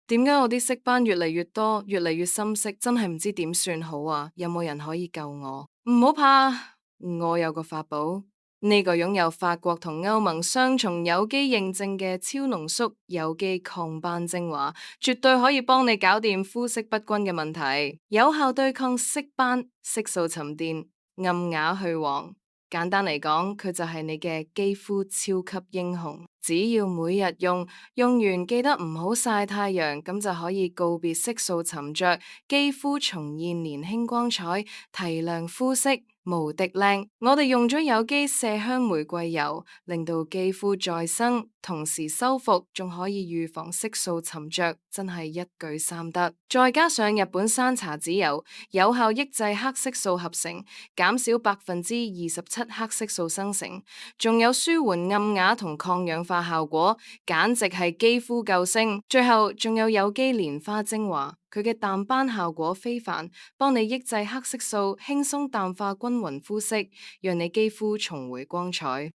點解我啲色斑越嚟越多，越嚟越深色，真係唔知點算好啊！有冇人可以救我？唔好怕，我有個法寶，呢個擁有法國同歐盟雙重有機認證嘅超濃縮有機抗斑精華，絕對可以幫你搞掂膚色不均嘅問題，有效對抗色斑、色素沉澱、暗啞去黃。簡單嚟講，佢就係你嘅肌膚超級英雄。只要每日用，用完記得唔好曬太陽，咁就可以告別色素沉着，肌膚重現年輕光彩，提亮膚色，無敵靚。我哋用咗有機麝香玫瑰油，令到肌膚再生，同時修復，仲可以預防色素沉着，真係一舉三得。再加上日本山茶籽油，有效抑制黑色素合成，減少27%黑色素生成，仲有舒緩暗啞同抗氧化效果，簡直係肌膚救星。最後仲有有機蓮花精華，佢嘅淡斑效果非凡，幫你抑制黑色素，輕鬆淡化均勻膚色，讓你肌膚重回光彩。